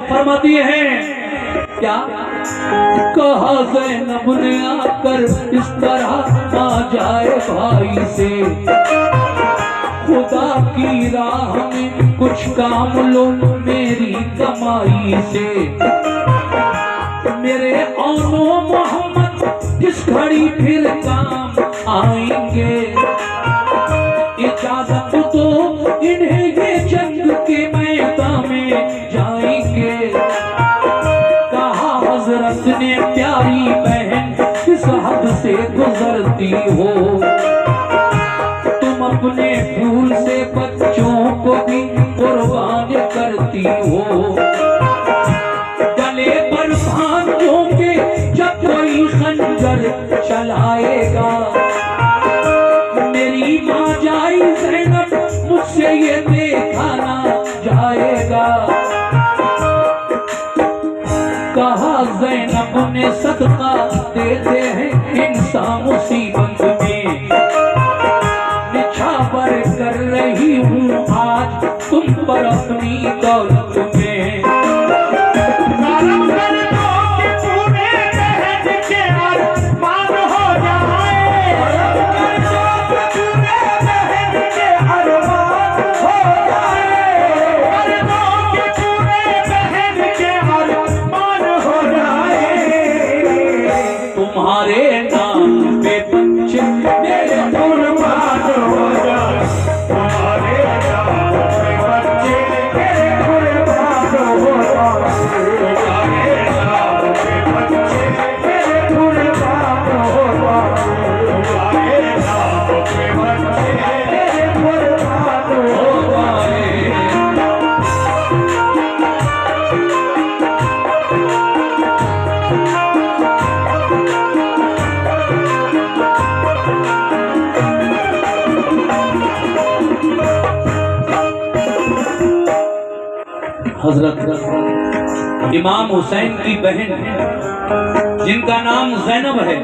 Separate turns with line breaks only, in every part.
फरमाती हैं क्या कहा ज़ैनब ने आकर इस तरह आ जाए भाई से, खुदा की राह में कुछ काम लो मेरी कमाई से। मेरे औनो मोहम्मद किस घड़ी फिर काम आएंगे, इजाजत तो इन्हें ये जंग के मैदान में जाएंगे। कहा हजरत ने प्यारी बहन किस हद से गुजरती हो, तुम अपने फूल से बच्चों को भी कुर्बान करती हो। गले पर भांजोगे जब कोई खंजर चलाएगा, मेरी माँ जाई ज़ैनब मुझसे ये देखा ना जाएगा। कहा ज़ैनब ने सदका देते हैं इंसान मुसीबत में, निछावर कर रही हूँ आज तुम पर अपनी दौलत में। तुम्हारे नाम पे बच्चे मेरे कुर्बान हो जाए, तुम्हारे नाम पे बच्चे मेरे कुर्बान हो जाए, तुम्हारे नाम पे बच्चे मेरे कुर्बान हो जाए, तुम्हारे नाम पे बच्चे मेरे कुर्बान हो जाए। हजरत इमाम हुसैन की बहन जिनका नाम ज़ैनब है,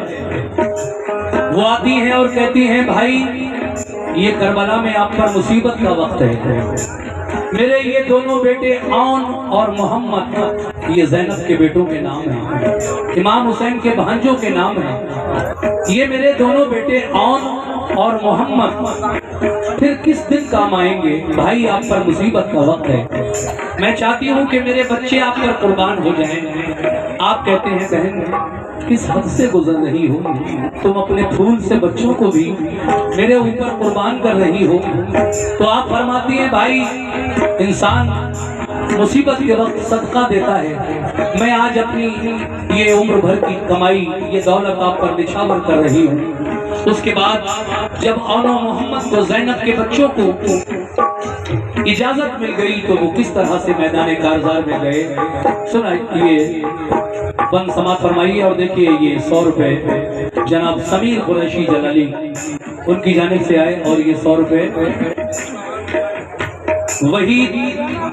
वो आती हैं और कहती हैं भाई ये करबला में आप पर मुसीबत का वक्त है। मेरे ये दोनों बेटे औन और मोहम्मद ये ज़ैनब के बेटों के नाम हैं, इमाम हुसैन के भांजों के नाम हैं। ये मेरे दोनों बेटे औन और मोहम्मद फिर किस दिन काम आएंगे, भाई आप पर मुसीबत का वक्त है। मैं चाहती हूँ कि मेरे बच्चे आप पर कुर्बान हो जाएं। आप कहते हैं बहन किस हद से गुजर रही हो, तुम अपने फूल से बच्चों को भी मेरे ऊपर कुर्बान कर रही हो। तो आप फरमाती हैं भाई इंसान मुसीबत के वक्त सदका देता है, मैं आज अपनी ये उम्र भर की कमाई ये दौलत आप पर निछावर कर रही हूँ। उसके बाद जब औनो मोहम्मद को ज़ैनब के बच्चों को इजाजत मिल गई तो वो किस तरह से मैदान कारज़ार में गए, सुनाइए बंद समाप्त फरमाइए। और देखिए ये 100 रुपए जनाब समीर कुरैशी जलाली उनकी जानिब से आए और ये 100 रुपए वही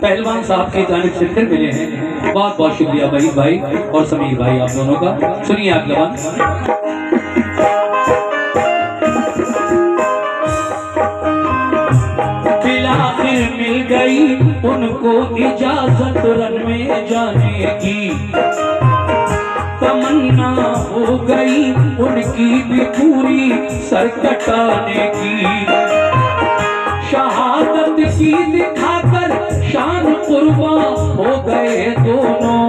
पहलवान साहब की जानिब से फिर मिले हैं। बहुत बहुत शुक्रिया वहीद भाई और समीर भाई आप दोनों का। सुनिए आप जवान। मिल गई उनको इजाजत रन में जाने की, तमन्ना हो गई उनकी भी पूरी सर कटाने की। शहादत की दिखाकर शान कुर्बान हो गए दोनों,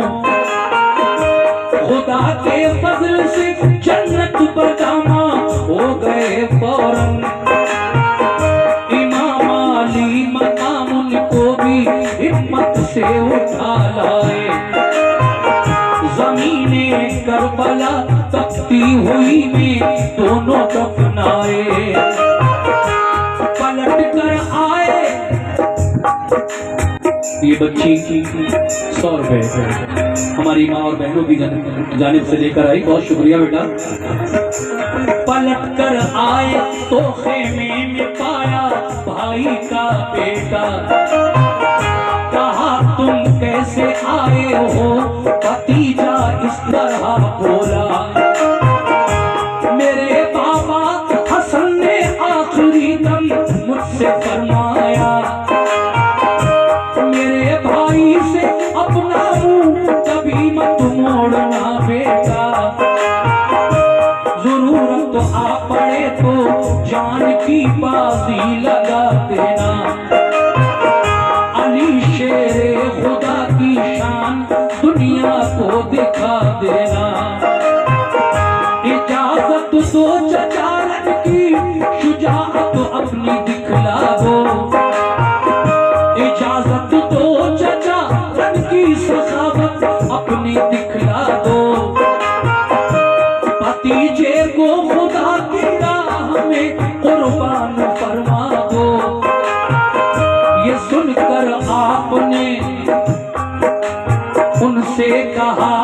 खुदा के फजल से जन्नत बदामा हो गए फौरन। हिम्मत से उठा लाए, ज़मीने करबला तपती हुई में दोनों दफनाए। पलट कर आए ये बच्ची 100 रुपए हमारी माँ और बहनों की जानिब से लेकर आई, बहुत शुक्रिया बेटा। पलट कर आए तो खेमे में पाया भाई का बेटा, कहा तुम कैसे आए हो, भतीजा इस तरह बोला। मेरे बाबा हसन ने आखिरी दम मुझसे फरमाया, मेरे भाई से अपना देना। इजाजत दो चचा रन की शुजाअत अपनी दिखला दो। इजाजत दो चचा रन की सखावत अपनी दिखला दो। भतीजे को खुदा की राह में कुर्बान फरमा दो। ये सुनकर आपने उनसे कहा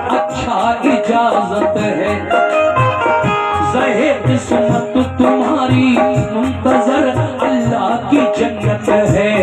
अच्छा इजाजत है, ज़हे किस्मत तुम्हारी मुंतज़र अल्लाह की जन्नत है।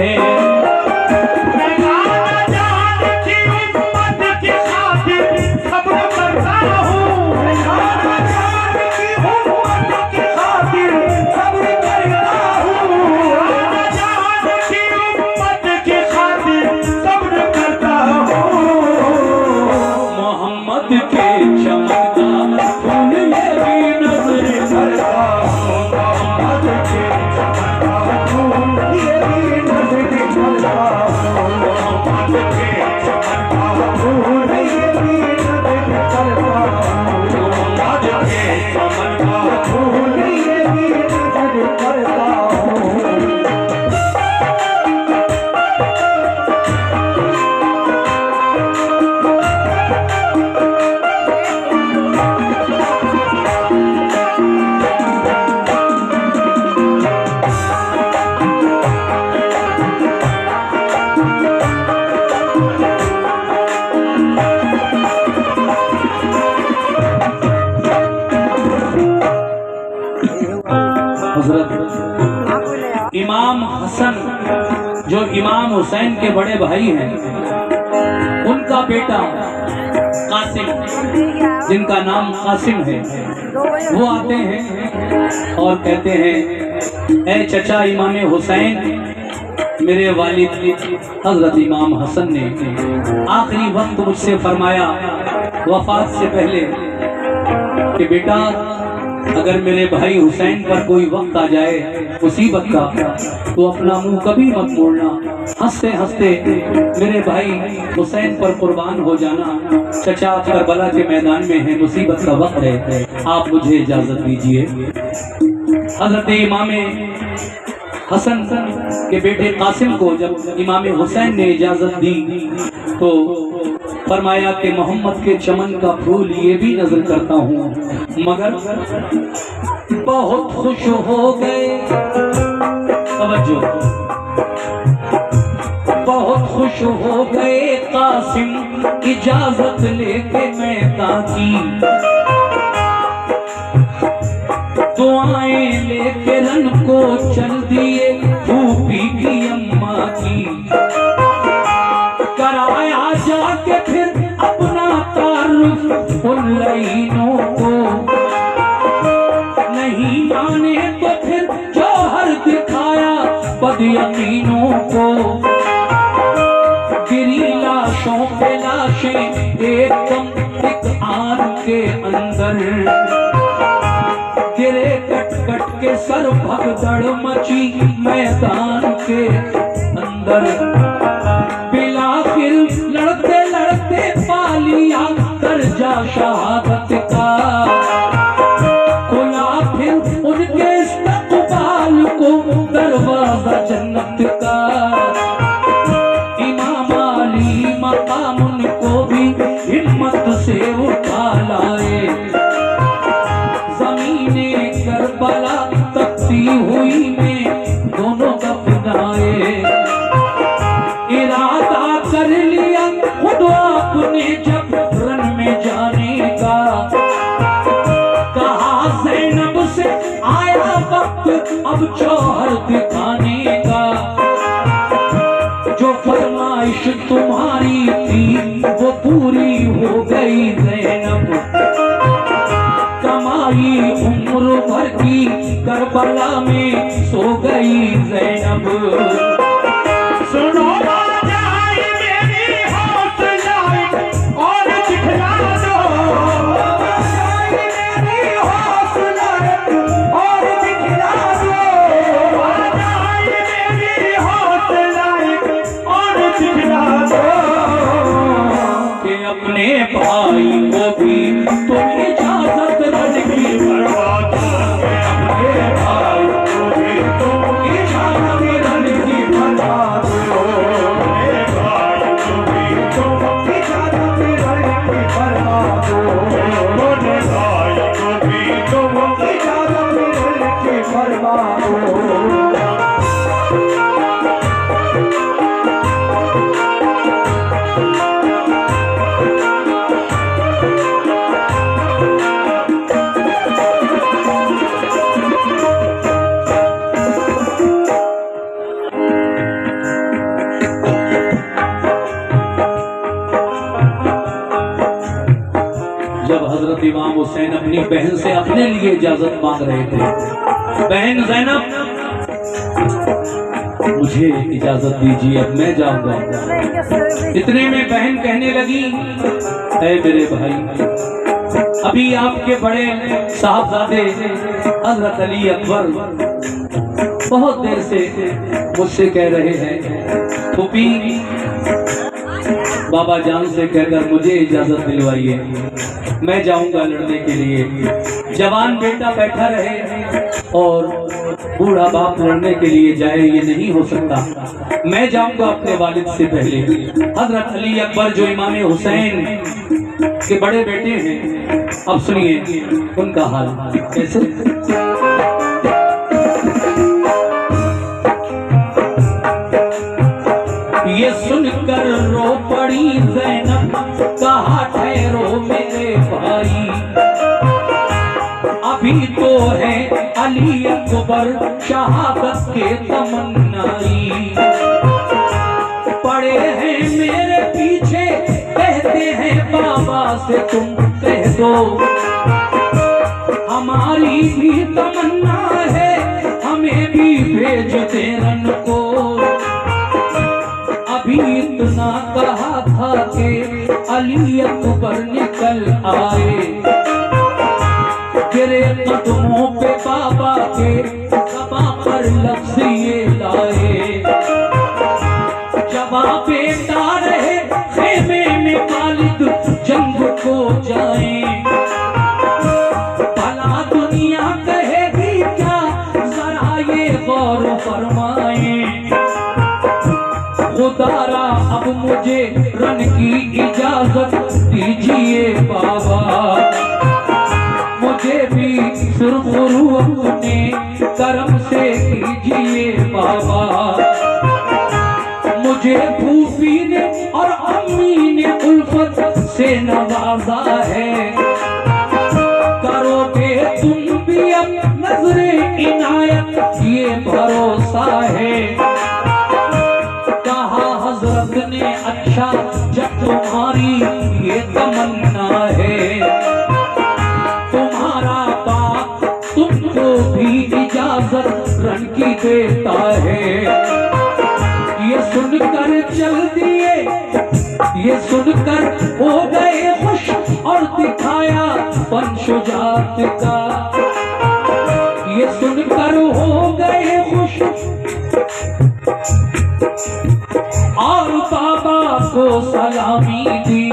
इमाम हसन जो इमाम हुसैन के बड़े भाई हैं, उनका बेटा कासिम, जिनका नाम कासिम है, वो आते हैं और कहते हैं ऐ चचा इमाम हुसैन, मेरे वालिद हजरत इमाम हसन ने आखिरी वक्त मुझसे फरमाया वफात से पहले कि बेटा अगर मेरे भाई हुसैन पर कोई वक्त आ जाए मुसीबत का तो अपना मुंह कभी मत मोड़ना, हंसते हंसते मेरे भाई हुसैन पर कुर्बान हो जाना। चचा करबला के मैदान में है, मुसीबत का वक्त है, आप मुझे इजाजत दीजिए। हजरत इमाम हसन के बेटे कासिम को जब इमाम हुसैन ने इजाजत दी तो फरमाया कि मोहम्मद के चमन का फूल ये भी नजर करता हूँ, मगर बहुत खुश हो गए, तवज्जो, बहुत खुश हो गए कासिम इजाजत लेके मैदान की। दुआएं लेके रन को चल दिए फूफी की अम्मा की। कराया जाके फिर अपना तारुफ उन लाइनों को, नहीं माने तो फिर जौहर दिखाया बदयकीनों को। गिरी लाशों पे लाशें एकदम एक आन के अंदर, गिरे कट कट के सर भगदड़ मची मैदान के अंदर। बिलाखिर लड़ते लड़ते पालिया दर्जा शहादत का, खुला फिर उनके इस्तक़बाल को दरवाजा जन्नत का। इमाम अली मकाम उनको भी हिम्मत से उठा लाए, जमीने करबला तकती हुई में दोनों दफनाए। इरादा कर लिया खुद आपने जब रन में जाने का, कहा ज़ैनब से आया वक्त अब जौहर दिखाने का। जो फरमाइश तुम्हारी थी वो पूरी हो गई ज़ैनब, कमाई उम्र भर की करबला में सो गई ज़ैनब। सुनो मेरी हौसला और दिखला दो, मेरी हौसला और दिखला दो, मेरी हौसला और दिखला दो कि अपने अपने भाई को भी तुम इजाजत रण की करवा दो, अपने भाई को भी तुम इजाजत रण की करवा दो, अपने भाई को भी तुम इजाजत रण की करवा दो, अपने भाई को भी तुम इजाजत रण की करवा दो। जब हजरत इमाम हुसैन अपनी बहन से अपने लिए इजाजत मांग रहे थे, बहन ज़ैनब मुझे इजाजत दीजिए, अब मैं जाऊंगा। इतने में बहन कहने लगी, ऐ मेरे भाई, अभी आपके बड़े साहबजादे हजरत अली अकबर बहुत देर से मुझसे कह रहे हैं, फूफी बाबा जान से कहकर मुझे इजाजत दिलवाइए, मैं जाऊंगा लड़ने के लिए। जवान बेटा बैठा रहे और बूढ़ा बाप लड़ने के लिए जाए, ये नहीं हो सकता, मैं जाऊंगा अपने वालिद से पहले। हजरत अली अकबर जो इमाम हुसैन के बड़े बेटे हैं, अब सुनिए उनका हाल कैसे। ये सुनकर रो पड़ी ज़ैनब, कहा ठहरो मेरे भाई, अभी तो है अली अकबर शहादत के तमन्नाई, पड़े हैं मेरे पीछे कहते हैं बाबा से तुम कह दो, हमारी भी तमन्ना है हमें भी भेज दे रन को। अभी इतना कहा था कि अली अकबर निकल आए, गिरे कदमों पे बाबा के, ज़बां पर लफ्ज़ ये लाए, जवाब बेटा रहे खेमे में वालिद जंग को जाए, भला दुनिया कहेगी क्या जरा ये गौर फरमाए, खुदारा अब मुझे रन की इजाजत दीजिए बाबा, मुझे भी सुरखुरू अपने करम से कीजिए बाबा, मुझे फूफी ने और अम्मी ने उल्फत से नवाजा है, करोगे तुम भी अब नजरे इनायत ये भरोसा है। हजरत ने अच्छा जब तुम्हारी ये तमन्ना है, तुम्हारा बाप तुमको भी इजाजत रन की देता है। ये सुनकर चल दिए, ये सुनकर हो गए खुश और दिखाया फन शुजात का, ये सुनकर हो गए खुश और बाबा को सलामी दी,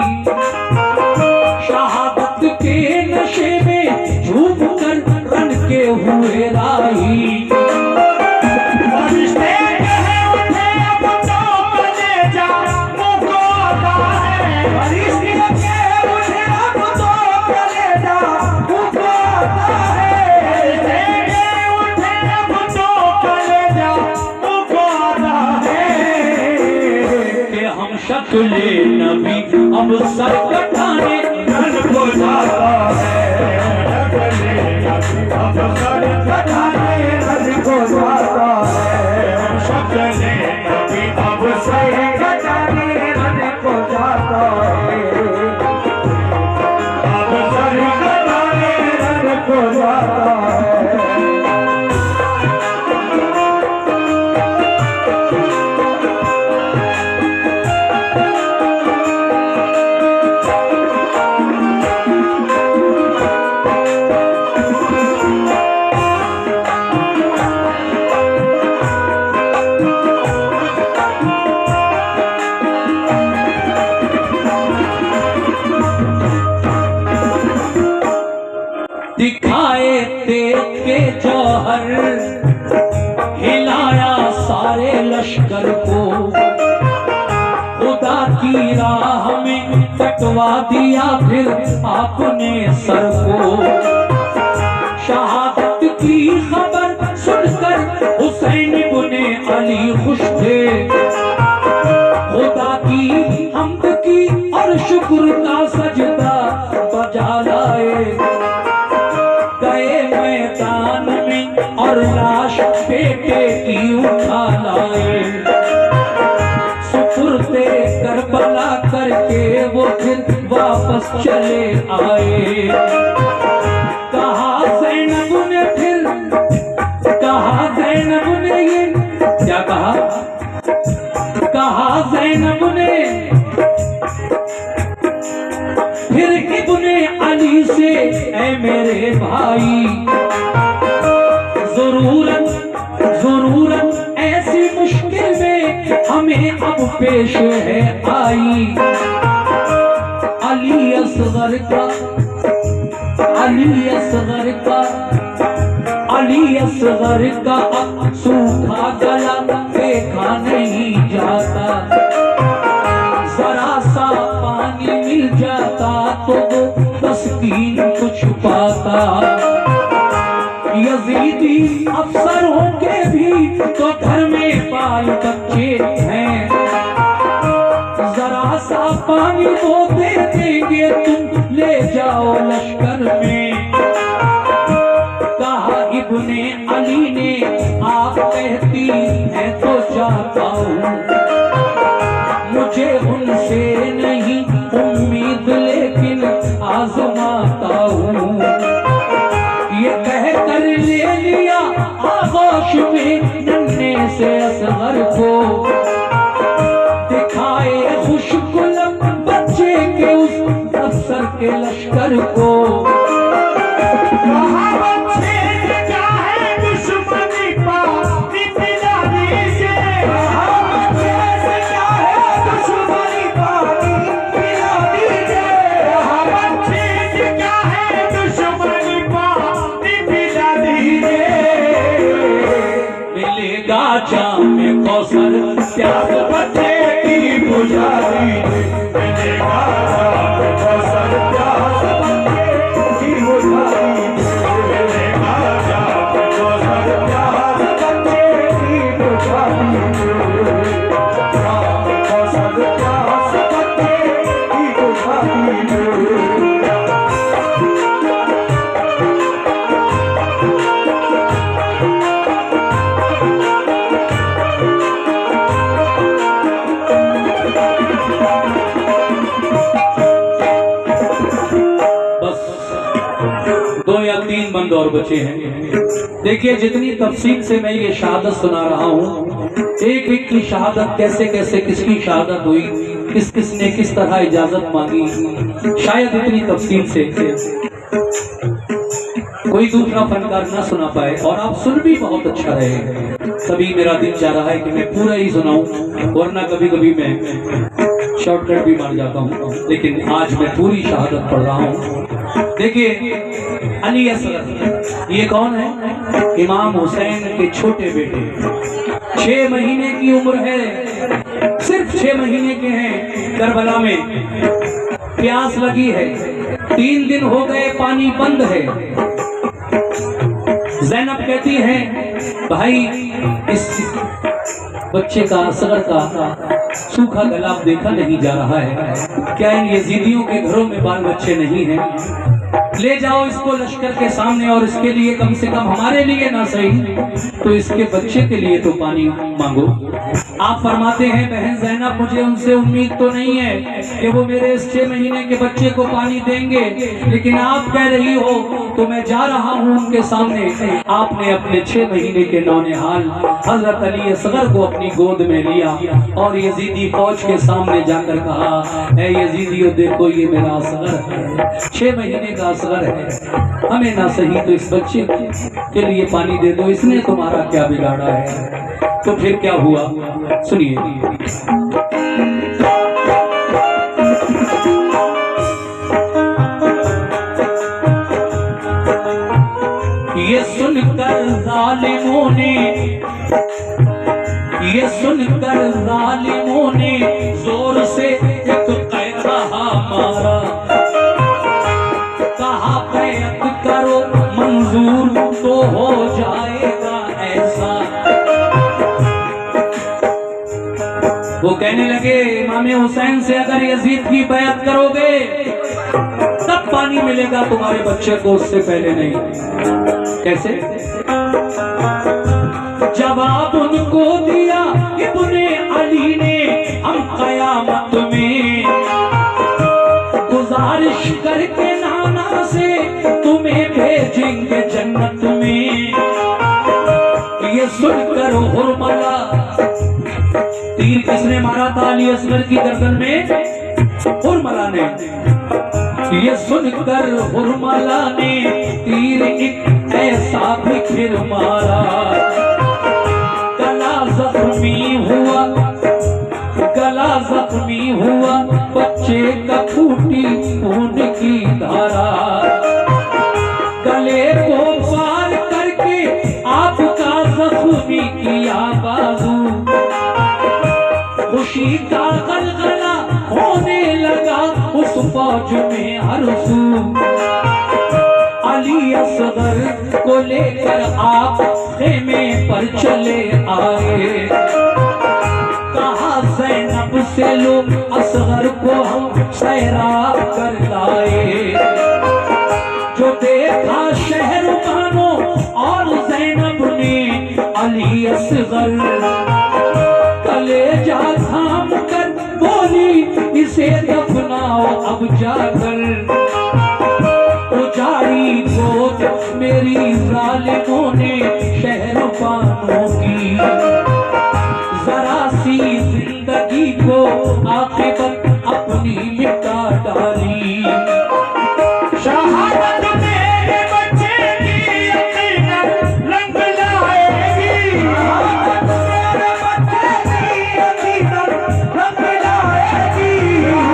शहादत के नशे में झूम कर रन के हुए राही, शक्ले नबी अब सर कटाने रन को जाता है, शक्ले नबी अब सर कटाने रन को जाता है, शक्ले नबी अब सर कटाने रन को जाता है, अब सर कटाने रन को जाता है। की राह में कटवा दिया फिर आपने सर को। शहादत की खबर सुनकर हुसैन इब्ने अली खुश थे। खुदा की हम्द की और शुक्र का सजदा बजा लाए। गए मैदान में और लाश बेटे की उठा लाए। सुपुर्दे करबला करके वो फिर वापस चले आए। कहा ज़ैनब ने फिर, कहा ज़ैनब ने ये क्या कहा, कहा ज़ैनब ने फिर इब्ने अली से, ऐ मेरे भाई ज़रूरत ऐसी मुश्किल में हमें अब पेश है आई। अली असगर का, अली असगर का, अली असगर का सूखा गला देखा नहीं जाता। जरा सा पानी मिल जाता तो वो तस्कीन कुछ पाता। यजीदी अफसरों के भी तो घर में बाल बच्चे हैं। जरा सा पानी वो दे देंगे तुम ले जाओ लश्कर में। कहा इब्ने अली ने आप कहती है तो जाता हूँ। मुझे उनसे नहीं उम्मीद लेकिन आजमाता हूँ। ये कह कर ले लिया आगोश में नन्हे से असगर को। दिखाए खुशकुलम बच्चे के उस अफसर के लश्कर को। जाम कौसर प्यास बच्चे की बुझा दीजिए। मिलेगा जाम कौसर प्यास बच्चे की बुझा दीजिए। मिलेगा जाम कौसर प्यास बच्चे की बुझा दीजिए। जाम कौसर प्यास बच्चे की बुझा दीजिए। बंद और बचे हैं। देखिए जितनी तफसील से मैं ये शहादत सुना रहा हूँ, एक एक की शहादत कैसे कैसे किसकी शहादत हुई, किस किस ने किस तरह इजाजत मांगी, शायद इतनी तफसील से कोई दूसरा फनकार ना सुना पाए। और आप सुन भी बहुत अच्छा रहे। तभी मेरा दिल चाह रहा है कि मैं पूरा ही सुनाऊं, वरना कभी कभी मैं शॉर्टकट भी मार जाता हूँ। लेकिन आज मैं पूरी शहादत पढ़ रहा हूँ। देखिए अली असगर ये कौन है? इमाम हुसैन के छोटे बेटे। 6 महीने की उम्र है, सिर्फ 6 महीने के हैं। करबला में प्यास लगी है, 3 दिन हो गए पानी बंद है। ज़ैनब कहती है भाई इस बच्चे का, असगर का सूखा गला देखा नहीं जा रहा है। क्या इन यजीदियों के घरों में बाल बच्चे नहीं हैं? ले जाओ इसको लश्कर के सामने और इसके लिए कम से कम हमारे लिए ना सही तो इसके बच्चे के लिए तो पानी मांगो। आप फरमाते हैं बहन ज़ैनब मुझे उनसे उम्मीद तो नहीं है कि वो मेरे इस 6 महीने के बच्चे को पानी देंगे, लेकिन आप कह रही हो तो मैं जा रहा हूँ उनके सामने। आपने अपने 6 महीने के नौनिहाल हजरत अली असगर को अपनी गोद में लिया और यजीदी फौज के सामने जाकर कहा, ऐ यजीदियों देखो ये मेरा असगर है, 6 महीने का असगर है, हमें ना सही तो इस बच्चे के लिए पानी दे दो, इसने तुम्हारा क्या बिगाड़ा है। तो फिर क्या हुआ सुनिए। ये सुनकर जालिमों ने, ये सुनकर जालिमों ने जोर से अगर यजीद की बैत करोगे तब पानी मिलेगा तुम्हारे बच्चे को, उससे पहले नहीं। कैसे? जवाब उनको दिया इब्ने अली ने, हम कयामत में गुजारिश करके नाना से तुम्हें भेजेंगे जन्नत में। ये सुनकर हुरमला, तीर किसने मारा था अली असगर की गर्दन में? हुरमला ने। ये सुनकर हुरमला ने तीर एक ऐसा भी फिर मारा, गला जख्मी हुआ, गला जख्मी हुआ, बच्चे का फूटी खून की धारा। गले को पार करके आपका जख्मी किया बाजू, खुशी का गलगला होने लगा उस फौज में हर सू। अली असगर को लेकर आप खेमे पर चले आए, कहा ज़ैनब से लो असगर को हम सैराब कर लाए। जो देखा शहरबानों और ज़ैनब ने अली असगर, कलेजा थाम कर बोली इसे दफनाओ अब जाकर। उजाड़ी गोद मेरी जालिमों ने शहरबानों की, जरा सी जिंदगी को आखिरत अपनी मिटा डाली। शहादत मेरे बच्चे की यकीनन रंग लाएगी, मेरे बच्चे की यकीनन रंग लाएगी,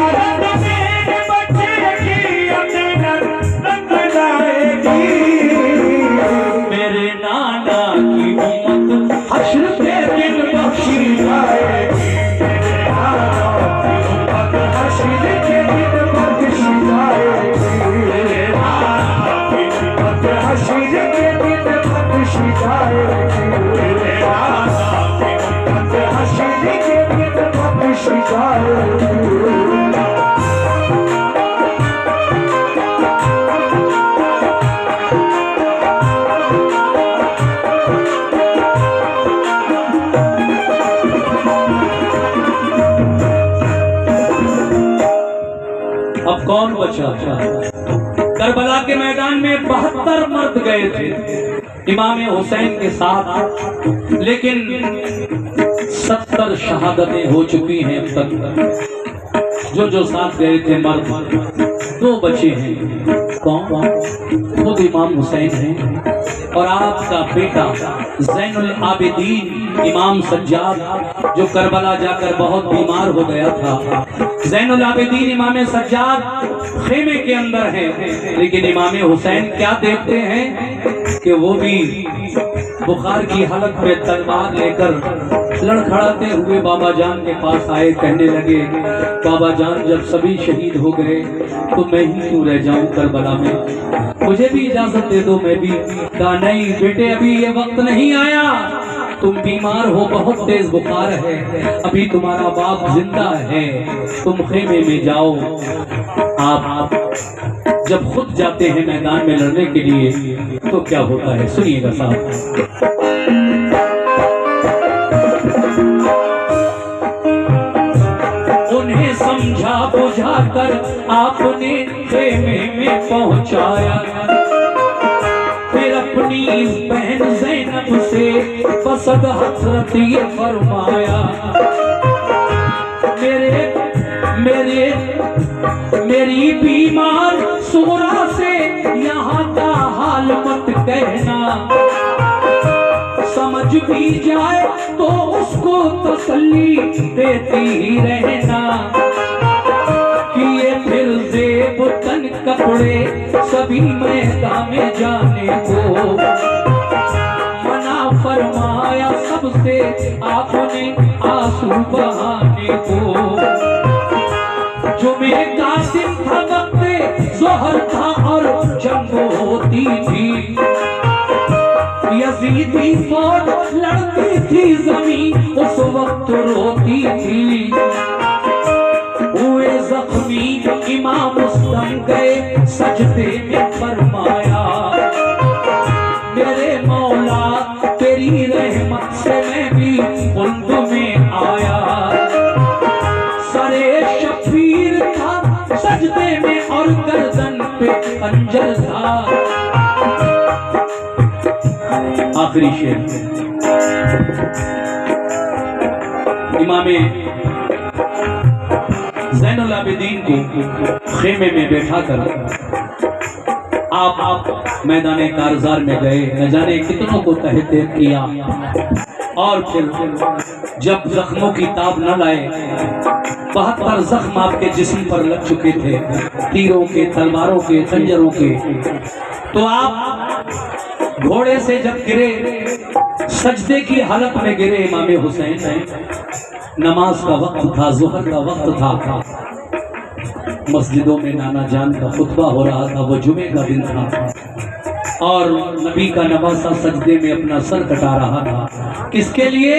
मेरे बच्चे की यकीनन रंग लाएगी। मेरे नाना की उम्मत हश्र पे दिन बख्शी जाएगी, मेरे नाना की उम्मत हश्र के दिन बख्शी जाएगी, मेरे नाना की उम्मत हश्र के दिन बख्शी जाएगी, मेरे नाना की उम्मत हश्र के दिन बख्शी जाएगी। अब कौन बचा? करबला के मैदान में 72 मर्द गए थे इमाम हुसैन के साथ, लेकिन 70 शहादतें हो चुकी हैं अब तक। जो साथ गए थे मर्द, 2 बचे हैं। कौन? खुद इमाम हुसैन हैं और आपका बेटा ज़ैनुल आबिदीन इमाम सज्जाद, जो करबला जाकर बहुत बीमार हो गया था। ज़ैनुल आबिदीन इमाम सज्जाद खेमे के अंदर है, लेकिन इमाम हुसैन क्या देखते हैं कि वो भी बुखार की हालत में तलवार लेकर लड़खड़ाते हुए बाबा जान के पास आए। कहने लगे, बाबा जान जब सभी शहीद हो गए तो मैं ही क्यों रह जाऊं करबला में, मुझे भी इजाजत दे दो, मैं भी। कहा नहीं बेटे, अभी ये वक्त नहीं आया, तुम बीमार हो, बहुत तेज बुखार है, अभी तुम्हारा बाप जिंदा है, तुम खेमे में जाओ। आप जब खुद जाते हैं मैदान में लड़ने के लिए तो क्या होता है, सुनिएगा साहब। उन्हें समझा बुझाकर आपने खेमे में पहुंचाया, फिर अपनी बहन ज़ैनब से बसद हसरत ये फरमाया, मेरी बीमार सूरा से यहाँ का हाल मत कहना, समझ भी जाए तो उसको तसल्ली देती ही रहना, कि ये फिर जेब तन कपड़े सभी मैदान में जाने को मना फरमाया सबसे आपने आंसू बहाने को। जुमे का दिन था, वक्त ज़ोहर था और जंग होती थी, यजीदी फौज लड़ती थी, ज़मीन उस वक्त रोती थी। हुए जख्मी इमाम मुस्तम गए सजदे में फरमाया, मेरे मौला तेरी रहमत से मैं भी खुल्द में आया। सरे शफीर था सजदे में और गर्दन पे खंजर था। आखिरी शेर इमामे ज़ैनुल आबिदीन को खेमे में बैठा कर आप मैदान कारजार में गए, न जाने कितनों को तहते किया, और फिर जब जख्मों की ताब न लाए, 72 जख्म आपके जिस्म पर लग चुके थे, तीरों के, तलवारों के, खंजरों के, तो आप घोड़े से जब गिरे, सजदे की हालत में गिरे इमाम हुसैन ने। नमाज का वक्त था, ज़ुहर का वक्त था, मस्जिदों में नाना जान का खुतबा हो रहा था, वो जुमे का दिन था, और नबी का नवासा सजदे में अपना सर कटा रहा था। किसके लिए?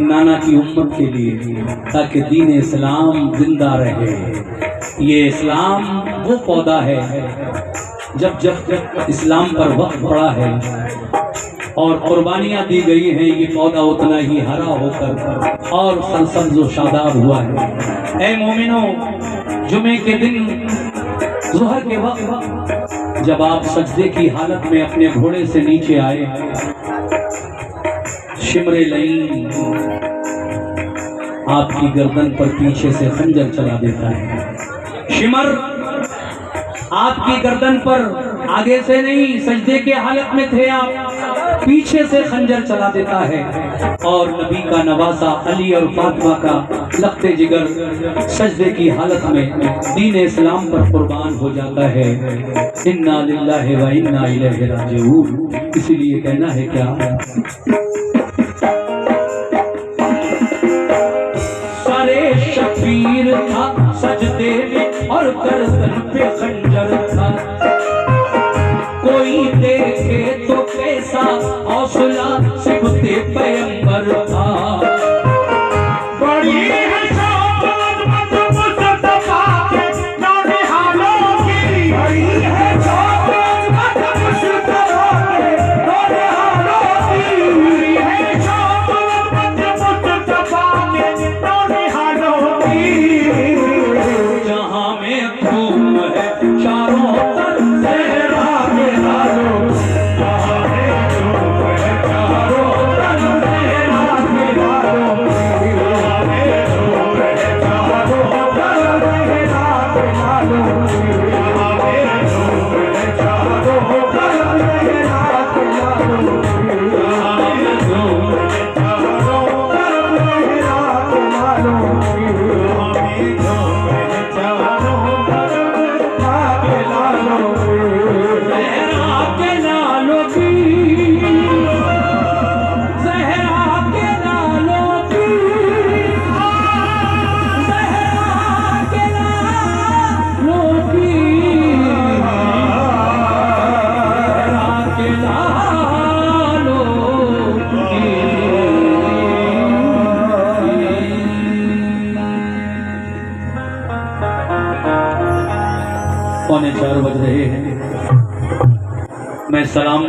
नाना की उम्मत के लिए, ताकि दीन इस्लाम जिंदा रहे। ये इस्लाम वो पौधा है, जब जब इस्लाम पर वक्त पड़ा है और कुर्बानियाँ दी गई हैं, ये पौधा उतना ही हरा होकर और सरसब्ज़ व शादाब हुआ है। ऐ मोमिनो, जुमे के दिन ज़ुहर के वक्त जब आप सजदे की हालत में अपने घोड़े से नीचे आए, शिमरे लईन आपकी गर्दन पर पीछे से खंजर चला देता है। शिमर आपकी गर्दन पर आगे से नहीं, सजदे के हालत में थे आप, पीछे से खंजर चला देता है, और नबी का नवासा अली और फातिमा का लखते जिगर सजदे की हालत में दीन इस्लाम पर कुर्बान हो जाता है। इन्ना लिल्लाहि व इन्ना इलैहि राजिऊन। इसीलिए कहना है क्या, सारे शफीर था सजदे में और गर्दन पे खंजर था। कोई देखे तो कैसा हौसला सिबते पैगंबर था। बड़ी है शौकत मुस्तफा के नौनिहालों की, बड़ी है शौकत मुस्तफा के नौनिहालों की, बड़ी है शौकत मुस्तफा के नौनिहालों की। जहां में धूम है चारों तरफ सहरा के लालो, जहां में धूम है चारों तरफ सहरा के लालो, जहां में धूम है चारों तरफ सहरा के लालो, जहां में धूम है चारों तरफ सहरा के लालो, जहां में धूम है चारों तरफ सहरा के लालो, जहां में धूम है चारों तरफ सहरा के लालो, सहरा के लालो की, सहरा के लालो की, सहरा के लालो की, सहरा के लालो की। 3:45 बज रहे हैं। मैं सलाम